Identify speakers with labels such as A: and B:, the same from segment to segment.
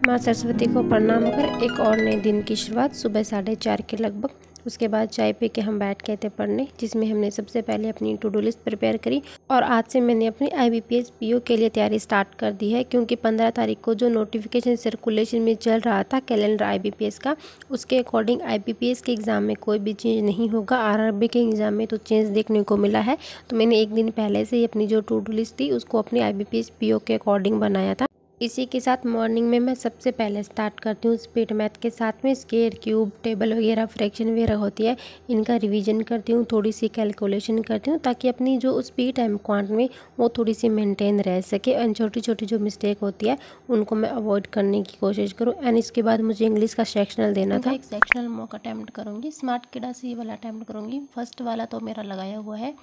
A: माँ सरस्वती को प्रणाम कर एक और नए दिन की शुरुआत सुबह 4:30 के लगभग। उसके बाद चाय पी के हम बैठ गए थे पढ़ने, जिसमें हमने सबसे पहले अपनी टू डू लिस्ट प्रिपेयर करी। और आज से मैंने अपनी IBPS PO के लिए तैयारी स्टार्ट कर दी है, क्योंकि 15 तारीख को जो नोटिफिकेशन सर्कुलेशन में चल रहा था कैलेंडर IBPS का, उसके अकॉर्डिंग IBPS के एग्ज़ाम में कोई भी चेंज नहीं होगा। RRB के एग्ज़ाम में तो चेंज देखने को मिला है। तो मैंने एक दिन पहले से ही अपनी जो टू डू लिस्ट थी उसको अपनी IBPS PO के अकॉर्डिंग बनाया था। इसी के साथ मॉर्निंग में मैं सबसे पहले स्टार्ट करती हूँ स्पीड मैथ के साथ में स्क्वायर, क्यूब, टेबल वगैरह, फ्रैक्शन वगैरह होती है, इनका रिवीजन करती हूँ, थोड़ी सी कैलकुलेशन करती हूँ, ताकि अपनी जो स्पीड है क्वांट में वो थोड़ी सी मेंटेन रह सके। एंड छोटी छोटी जो मिस्टेक होती है उनको मैं अवॉइड करने की कोशिश करूँ। एंड इसके बाद मुझे इंग्लिश का सेक्शनल देना था। एक सेक्शनल मॉक अटैम्प्ट करूँगी, स्मार्ट किडा से ये वाला अटैम्प्ट करूँगी। फर्स्ट वाला तो मेरा लगाया हुआ है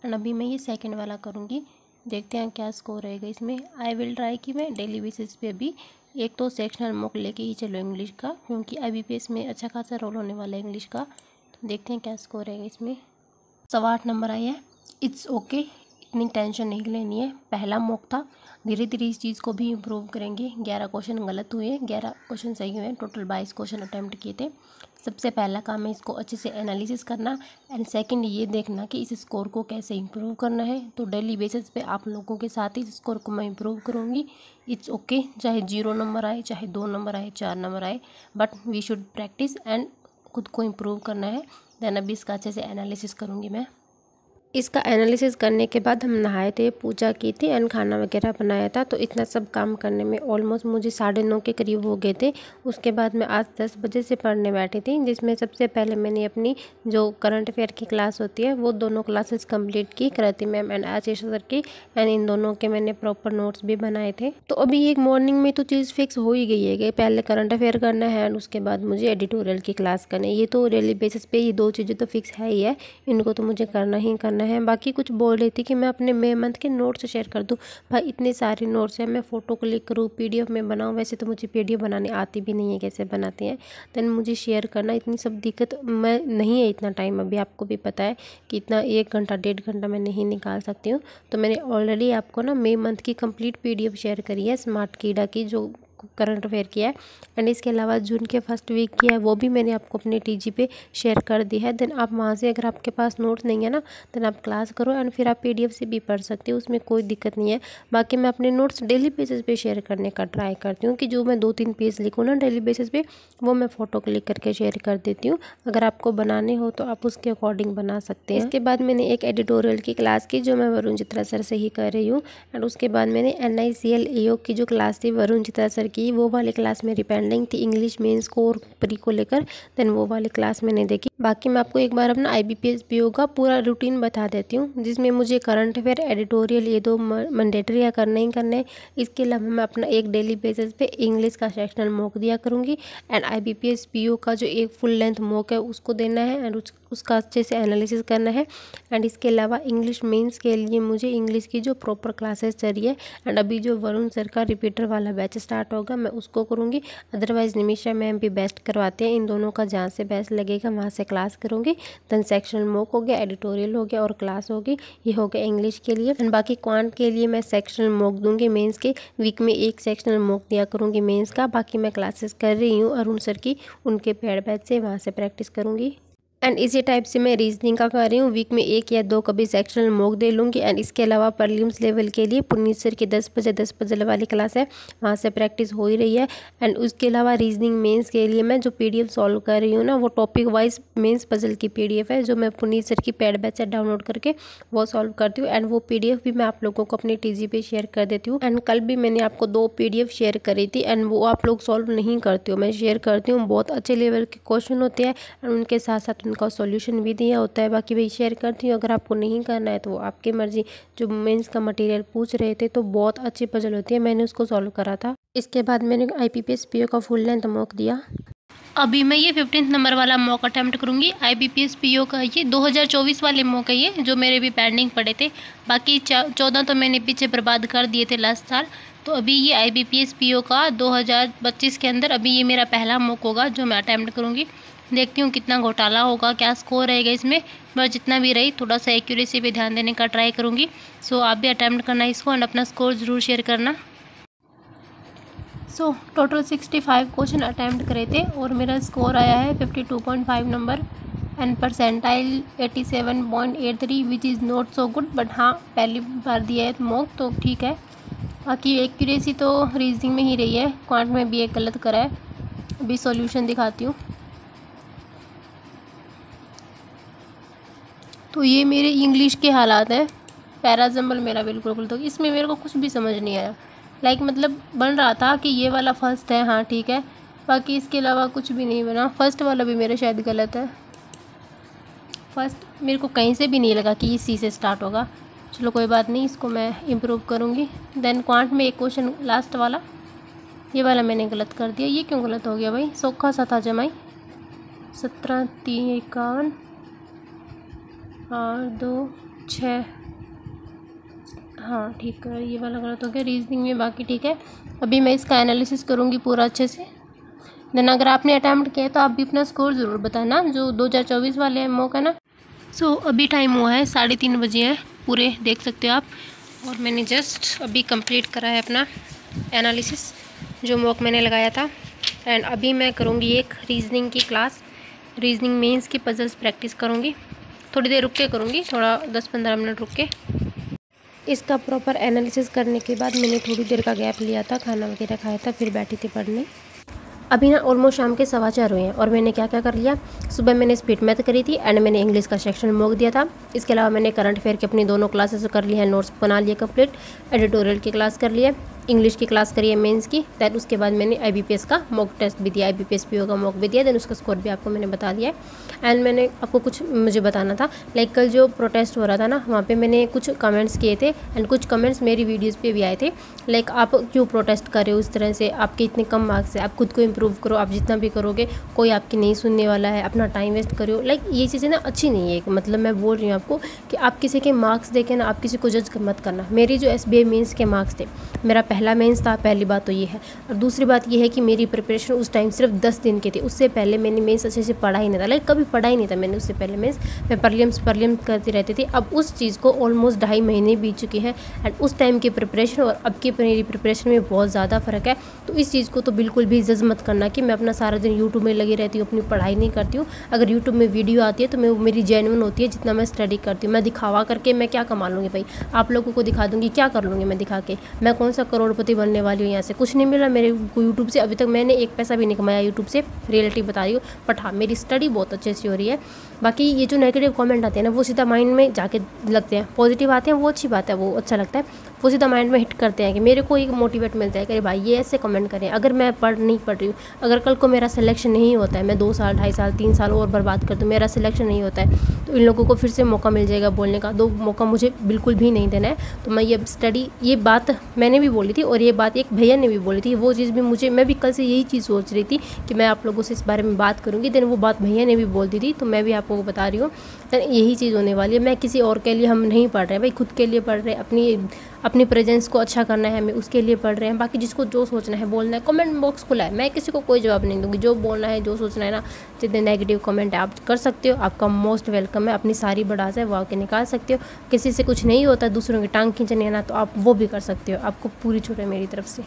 A: एंड अभी मैं ये सेकेंड वाला करूँगी। देखते हैं क्या स्कोर रहेगा इसमें। आई विल ट्राई कि मैं डेली बेसिस पे भी एक तो सेक्शनल मॉक लेके ही चलो इंग्लिश का, क्योंकि IBPS में अच्छा खासा रोल होने वाला है इंग्लिश का। तो देखते हैं क्या स्कोर रहेगा इसमें। 8.25 नंबर आई है। इट्स ओके, इतनी टेंशन नहीं लेनी है, पहला मॉक था, धीरे धीरे इस चीज़ को भी इम्प्रूव करेंगे। 11 क्वेश्चन गलत हुए, 11 क्वेश्चन सही हुए, टोटल 22 क्वेश्चन अटैम्प्ट किए थे। सबसे पहला काम है इसको अच्छे से एनालिसिस करना एंड सेकंड ये देखना कि इस स्कोर को कैसे इम्प्रूव करना है। तो डेली बेसिस पे आप लोगों के साथ इस स्कोर को मैं इम्प्रूव करूँगी। इट्स ओके, चाहे 0 नंबर आए, चाहे 2 नंबर आए, 4 नंबर आए, but we should practise and खुद को इम्प्रूव करना है। देन अभी इसका अच्छे से एनालिसिस करूँगी मैं। इसका एनालिसिस करने के बाद हम नहाए थे, पूजा की थी एंड खाना वगैरह बनाया था। तो इतना सब काम करने में ऑलमोस्ट मुझे 9:30 के करीब हो गए थे। उसके बाद मैं आज 10 बजे से पढ़ने बैठी थी, जिसमें सबसे पहले मैंने अपनी जो करंट अफेयर की क्लास होती है वो दोनों क्लासेस कंप्लीट की, कृति मैम एंड आशीष सर की। एंड इन दोनों के मैंने प्रॉपर नोट्स भी बनाए थे। तो अभी एक मॉर्निंग में तो चीज़ फिक्स हो ही गई है कि पहले करंट अफेयर करना है एंड उसके बाद मुझे एडिटोरियल की क्लास करनी है। ये तो डेली बेसिस पे ये 2 चीज़ें तो फिक्स है ही है, इनको तो मुझे करना ही करना है। बाकी कुछ बोल रही थी कि मैं अपने मे मंथ के नोट्स शेयर कर दूं। भाई इतने सारे नोट्स हैं, मैं फ़ोटो क्लिक करूं, PDF में बनाऊं। वैसे तो मुझे PDF बनाने आती भी नहीं है, कैसे बनाते हैं। देन मुझे शेयर करना, इतनी सब दिक्कत मैं नहीं है, इतना टाइम अभी आपको भी पता है कि इतना 1 घंटा 1.5 घंटा मैं नहीं निकाल सकती हूँ। तो मैंने ऑलरेडी आपको ना मे मंथ की कंप्लीट PDF शेयर करी है, स्मार्ट किडा की जो करंट अफेयर किया है। एंड इसके अलावा जून के फर्स्ट वीक की है वो भी मैंने आपको अपने TG पे शेयर कर दी है। देन आप वहाँ से, अगर आपके पास नोट्स नहीं है ना, देन आप क्लास करो एंड फिर आप PDF से भी पढ़ सकते हो, उसमें कोई दिक्कत नहीं है। बाकी मैं अपने नोट्स डेली बेसिस पे शेयर करने का ट्राई करती हूँ कि जो मैं 2-3 पेज लिखूँ ना डेली बेसिस पे, वो मैं फ़ोटो क्लिक करके शेयर कर देती हूँ। अगर आपको बनाने हो तो आप उसके अकॉर्डिंग बना सकते हैं। इसके बाद मैंने एक एडिटोरियल की क्लास की जो मैं वरुण चित्रा सर से ही कर रही हूँ। एंड उसके बाद मैंने NICL AO की जो क्लास थी वरुण चित्रा सर की, वो वाली क्लास मेरी पेंडिंग थी इंग्लिश मेंस को और प्री को लेकर। देन वो वाली क्लास मैंने देखी। बाकी मैं आपको एक बार अपना IBPS PO का पूरा रूटीन बता देती हूँ, जिसमें मुझे करंट अफेयर, एडिटोरियल ये 2 मैंडेटरी या करने ही करने। इसके अलावा मैं अपना एक डेली बेसिस पे इंग्लिश का सेक्शनल मॉक दिया करूँगी एंड IBPS PO का जो एक फुल लेंथ मॉक है उसको देना है एंड उसका अच्छे से एनालिसिस करना है। एंड इसके अलावा इंग्लिश मेंस के लिए मुझे इंग्लिश की जो प्रॉपर क्लासेस चाहिए एंड अभी जो वरुण सर का रिपीटर वाला बैच स्टार्ट होगा मैं उसको करूँगी। अदरवाइज निमिषा मैम भी बेस्ट करवाते हैं, इन दोनों का जहाँ से बेस्ट लगेगा वहाँ से क्लास करूँगी। देन सेक्शनल मॉक हो गया, एडिटोरियल हो गया और क्लास होगी, ये हो गया इंग्लिश के लिए। एंड बाकी क्वांट के लिए मैं सेक्शनल मॉक दूंगी मेंस के, वीक में एक सेक्शनल मॉक दिया करूँगी मेंस का। बाकी मैं क्लासेस कर रही हूँ अरुण सर की, उनके पेड बैच से, वहाँ से प्रैक्टिस करूँगी। एंड इसी टाइप से मैं रीजनिंग का कर रही हूँ, वीक में 1 या 2 कभी सेक्शनल मॉक दे लूँगी। एंड इसके अलावा प्रीलिम्स लेवल के लिए पुनीत सर की 10 पजल वाली क्लास है, वहाँ से प्रैक्टिस हो ही रही है। एंड उसके अलावा रीजनिंग मेंस के लिए मैं जो PDF सॉल्व कर रही हूँ ना, वो टॉपिक वाइज मेंस पजल की PDF है, जो मैं पुनीत सर की पेड बैच से डाउनलोड करके वो सॉल्व करती हूँ। एंड वो PDF भी मैं आप लोगों को अपनी TG पे शेयर कर देती हूँ। एंड कल भी मैंने आपको 2 PDF शेयर करी थी एंड वो आप लोग सॉल्व नहीं करते हो, मैं शेयर करती हूँ। बहुत अच्छे लेवल के क्वेश्चन होते हैं एंड उनके साथ साथ उनका सॉल्यूशन भी दिया होता है। बाकी वही शेयर करती हूँ, अगर आपको नहीं करना है तो आपकी मर्जी। जो मेंस का मटेरियल पूछ रहे थे तो बहुत अच्छी पजल होती है, मैंने उसको सॉल्व करा था। इसके बाद मैंने IBPS PO का फुल लेंथ मॉक दिया। अभी मैं ये 15 नंबर वाला मॉक अटैम्प्ट करूँगी IBPS PO का। ये 2024 वाले मॉक है ये, जो मेरे भी पेंडिंग पड़े थे। बाकी 14 तो मैंने पीछे बर्बाद कर दिए थे लास्ट साल। तो अभी ये IBPS PO का 2025 के अंदर अभी ये मेरा पहला मॉक होगा जो मैं अटैम्प्ट करूँगी। देखती हूँ कितना घोटाला होगा, क्या स्कोर रहेगा इसमें, पर जितना भी रही थोड़ा सा एक्यूरेसी पे ध्यान देने का ट्राई करूँगी। सो आप भी अटैम्प्ट करना इसको एंड अपना स्कोर ज़रूर शेयर करना। सो टोटल 65 क्वेश्चन अटैम्प्ट करे थे और मेरा स्कोर आया है 52.5 number and percentile 87.83 which is not so good, but हाँ पहली बार दिया है मॉक तो ठीक है। बाकी एक्यूरेसी तो रीजनिंग में ही रही है, क्वांट में भी एक गलत करा है। अभी सॉल्यूशन दिखाती हूँ। तो ये मेरे इंग्लिश के हालात हैं। पैराजम्बल मेरा बिल्कुल तो इसमें मेरे को कुछ भी समझ नहीं आया। मतलब बन रहा था कि ये वाला फर्स्ट है, हाँ ठीक है, बाकी इसके अलावा कुछ भी नहीं बना। फर्स्ट वाला भी मेरा शायद गलत है। फर्स्ट मेरे को कहीं से भी नहीं लगा कि इसी से स्टार्ट होगा। चलो कोई बात नहीं, इसको मैं इम्प्रूव करूँगी। देन क्वांट में एक क्वेश्चन लास्ट वाला, ये वाला मैंने गलत कर दिया। ये क्यों गलत हो गया भाई? सौखा सा था जमाई। 17 3 51 8 2 6, हाँ ठीक है, ये वाला गलत हो गया। रीजनिंग में बाकी ठीक है। अभी मैं इसका एनालिसिस करूँगी पूरा अच्छे से। देन अगर आपने अटैम्प्ट किया तो आप भी अपना स्कोर ज़रूर बताना, जो 2024 वाले मॉक है ना। सो अभी टाइम हुआ है 3:30 बजे है पूरे, देख सकते हो आप। और मैंने जस्ट अभी कंप्लीट करा है अपना एनालिसिस जो मॉक मैंने लगाया था। एंड अभी मैं करूँगी एक रीजनिंग की क्लास, रीजनिंग मेंस की पजल्स प्रैक्टिस करूँगी। थोड़ी देर रुक के करूँगी, थोड़ा 10-15 मिनट रुक के। इसका प्रॉपर एनालिसिस करने के बाद मैंने थोड़ी देर का गैप लिया था, खाना वगैरह खाया था, फिर बैठी थी पढ़ने। अभी ना ऑलमोस्ट शाम के 4:15 हुए हैं और मैंने क्या क्या कर लिया। सुबह मैंने स्पीड मैथ करी थी एंड मैंने इंग्लिश का सेक्शन मॉक दिया था। इसके अलावा मैंने करंट अफेयर की अपनी दोनों क्लासेस कर ली है, नोट्स बना लिए कंप्लीट। एडिटोरियल की क्लास कर लिया, इंग्लिश की क्लास करी है मेंस की। दैन उसके बाद मैंने IBPS का मॉक टेस्ट भी दिया, IBPS PO का मॉक भी दिया। दैन उसका स्कोर भी आपको मैंने बता दिया है। एंड मैंने आपको कुछ मुझे बताना था, कल जो प्रोटेस्ट हो रहा था ना, वहाँ पे मैंने कुछ कमेंट्स किए थे एंड कुछ कमेंट्स मेरी वीडियोस पे भी आए थे। आप क्यों प्रोटेस्ट कर रहे हो इस तरह से, आपके इतने कम मार्क्स है, आप खुद को इम्प्रूव करो, आप जितना भी करोगे कोई आपकी नहीं सुनने वाला है, अपना टाइम वेस्ट करो। ये चीज़ें ना अच्छी नहीं है। मैं बोल रही हूँ आपको कि आप किसी के मार्क्स देखें ना, आप किसी को जज मत करना। मेरी जो SBI मेंस के मार्क्स थे, मेरा पहला मेंस था, पहली बात तो ये है। और दूसरी बात ये है कि मेरी प्रिपरेशन उस टाइम सिर्फ 10 दिन की थी। उससे पहले मैंने मेंस अच्छे से पढ़ा ही नहीं था, कभी पढ़ा ही नहीं था मैंने उससे पहले मेंस। मैं प्रलिम्स करती रहती थी। अब उस चीज़ को ऑलमोस्ट 2.5 महीने बीत चुके हैं एंड उस टाइम की प्रिपरेशन और अब की मेरी प्रिपरेशन में बहुत ज़्यादा फ़र्क है। तो इस चीज़ को तो बिल्कुल भी जज मत करना कि मैं अपना सारा दिन यूट्यूब में लगी रहती हूँ, अपनी पढ़ाई नहीं करती हूँ। अगर यूट्यूब में वीडियो आती है तो मेरी जेन्युइन होती है, जितना मैं स्टडी करती हूँ। मैं दिखावा करके मैं क्या कमा लूँगी भाई? आप लोगों को दिखा दूँगी, क्या कर लूँगी मैं दिखा के? मैं कौन सा करोड़पति बनने वाली हूँ? यहाँ से कुछ नहीं मिला मेरे को यूट्यूब से। अभी तक मैंने एक पैसा भी नहीं कमाया यूट्यूब से, रियलिटी बता रही हूँ। बट हाँ, मेरी स्टडी बहुत अच्छे से हो रही है। बाकी ये जो नेगेटिव कमेंट आते हैं ना, वो सीधा माइंड में जाके लगते हैं। पॉजिटिव आते हैं वो अच्छी बात है, वो अच्छा लगता है। वो सीधा माइंड में हिट करते हैं कि मेरे को एक मोटिवेट मिलता है कि अरे भाई ये ऐसे कमेंट करें। अगर मैं नहीं पढ़ रही हूँ, अगर कल को मेरा सिलेक्शन नहीं होता है, मैं 2 साल 2.5 साल 3 साल और बर्बाद कर दूँ, मेरा सिलेक्शन नहीं होता है, तो इन लोगों को फिर से मौका मिल जाएगा बोलने का। दो मौका मुझे बिल्कुल भी नहीं देना है। तो मैं ये बात मैंने भी बोली थी और ये बात एक भैया ने भी बोली थी। वो चीज़ भी मैं भी कल से यही चीज़ सोच रही थी कि मैं आप लोगों से इस बारे में बात करूँगी। देन वो बात भैया ने भी बोल दी थी, तो मैं भी आपको बता रही हूँ। यही चीज़ होने वाली है। मैं किसी और के लिए हम नहीं पढ़ रहे हैं भाई, खुद के लिए पढ़ रहे हैं। अपनी प्रेजेंस को अच्छा करना है हमें, उसके लिए पढ़ रहे हैं। बाकी जिसको जो सोचना है बोलना है, कमेंट बॉक्स खुला है, मैं किसी को कोई जवाब नहीं दूंगी। जो बोलना है, जो सोचना है ना, जितने नेगेटिव कमेंट है आप कर सकते हो, आपका मोस्ट वेलकम है। अपनी सारी बढ़ास है वो आके निकाल सकते हो। किसी से कुछ नहीं होता, दूसरों की टांग खींचनी है ना, तो आप वो भी कर सकते हो। आपको पूरी छूट है मेरी तरफ से।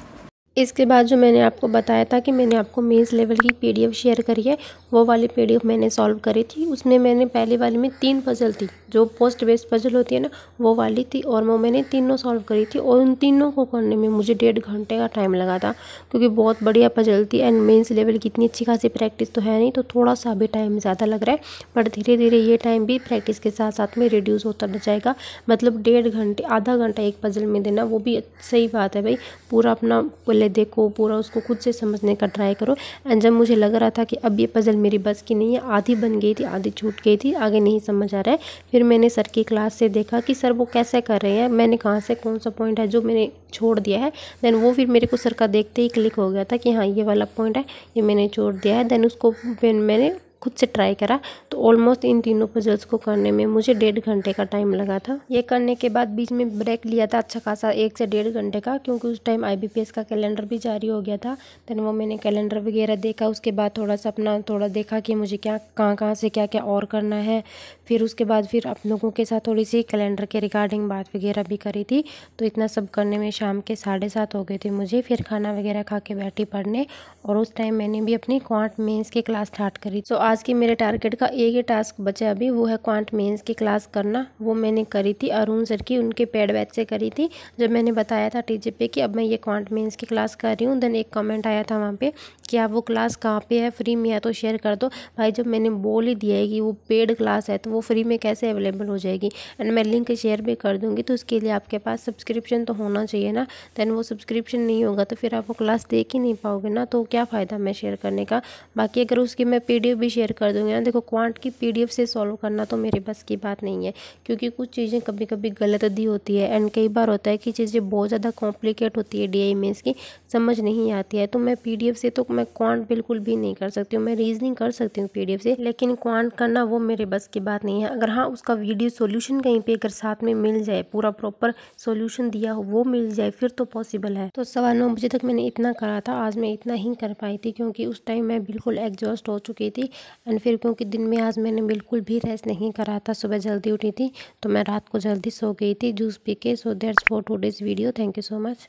A: इसके बाद जो मैंने आपको बताया था कि मैंने आपको मेंस लेवल की PDF शेयर करी है, वो वाली PDF मैंने सॉल्व करी थी। उसमें मैंने पहले वाली में 3 पजल थी, जो पोस्ट बेस्ड पजल होती है ना, वो वाली थी। और वो मैंने तीनों सॉल्व करी थी और उन तीनों को करने में मुझे 1.5 घंटे का टाइम लगा था, क्योंकि बहुत बढ़िया पजल थी। एंड मेंस लेवल की इतनी अच्छी खासी प्रैक्टिस तो है नहीं, तो थोड़ा सा भी टाइम ज़्यादा लग रहा है। बट धीरे धीरे ये टाइम भी प्रैक्टिस के साथ साथ में रिड्यूस होता जाएगा। 1.5 घंटे, आधा घंटा एक पजल में देना, वो भी सही बात है भाई। पूरा अपना पहले देखो, पूरा उसको खुद से समझने का ट्राई करो। एंड जब मुझे लग रहा था कि अब ये पजल मेरी बस की नहीं है, आधी बन गई थी, आधी छूट गई थी, आगे नहीं समझ आ रहा है, फिर मैंने सर की क्लास से देखा कि सर वो कैसे कर रहे हैं, मैंने कहाँ से कौन सा पॉइंट है जो मैंने छोड़ दिया है। देन वो फिर मेरे को सर का देखते ही क्लिक हो गया था कि हाँ ये वाला पॉइंट है, ये मैंने छोड़ दिया है। देन उसको फिर मैंने खुद से ट्राई करा तो ऑलमोस्ट इन तीनों पजल्स को करने में मुझे 1.5 घंटे का टाइम लगा था। ये करने के बाद बीच में ब्रेक लिया था अच्छा खासा 1 से 1.5 घंटे का, क्योंकि उस टाइम IBPS का कैलेंडर भी जारी हो गया था। देन वो मैंने कैलेंडर वगैरह देखा, उसके बाद थोड़ा सा अपना थोड़ा देखा कि मुझे क्या कहाँ से क्या क्या और करना है। फिर उसके बाद फिर आप लोगों के साथ थोड़ी सी कैलेंडर के रिगार्डिंग बात वगैरह भी करी थी। तो इतना सब करने में शाम के 7:30 हो गए थे मुझे। फिर खाना वगैरह खा के बैठी पढ़ने, और उस टाइम मैंने भी अपनी क्वांट मेंस की क्लास स्टार्ट करी। तो आज की मेरे टारगेट का एक ही टास्क बचा अभी, वो है क्वांट मेंस की क्लास करना। वो मैंने करी थी अरुण सर की, उनके पेड बैच से करी थी। जब मैंने बताया था टीजे पे कि अब मैं ये क्वांट मेंस की क्लास कर रही हूँ, देन एक कमेंट आया था वहाँ पे कि आप वो क्लास कहाँ पे है, फ्री में है तो शेयर कर दो। भाई जब मैंने बोल ही दिया है कि वो पेड क्लास है तो वो फ्री में कैसे अवेलेबल हो जाएगी। एंड मैं लिंक शेयर भी कर दूंगी, तो उसके लिए आपके पास सब्सक्रिप्शन तो होना चाहिए ना। देन वो सब्सक्रिप्शन नहीं होगा तो फिर आप वो क्लास देख ही नहीं पाओगे ना, तो क्या फ़ायदा मैं शेयर करने का। बाकी अगर उसकी मैं PDF भी शेयर कर दूंगी ना, देखो क्वांट की PDF से सॉल्व करना तो मेरे बस की बात नहीं है, क्योंकि कुछ चीज़ें कभी कभी गलत दी होती है। एंड कई बार होता है कि चीज़ें बहुत ज़्यादा कॉम्प्लिकेट होती है, DI मेंस की समझ नहीं आती है। तो मैं PDF से तो मैं क्वांट बिल्कुल भी नहीं कर सकती हूँ। मैं रीजनिंग कर सकती हूँ PDF से, लेकिन क्वांट करना वो मेरे बस की बात नहीं है। अगर हाँ उसका वीडियो सॉल्यूशन कहीं पे अगर साथ में मिल जाए, पूरा प्रॉपर सॉल्यूशन दिया हो वो मिल जाए, फिर तो पॉसिबल है। तो 9:15 बजे तक मैंने इतना करा था। आज मैं इतना ही कर पाई थी क्योंकि उस टाइम मैं बिल्कुल एग्जॉस्ट हो चुकी थी। एंड फिर क्योंकि दिन में आज मैंने बिल्कुल भी रेस्ट नहीं करा था, सुबह जल्दी उठी थी तो मैं रात को जल्दी सो गई थी जूस पी के। So that's for today's video. Thank you so much.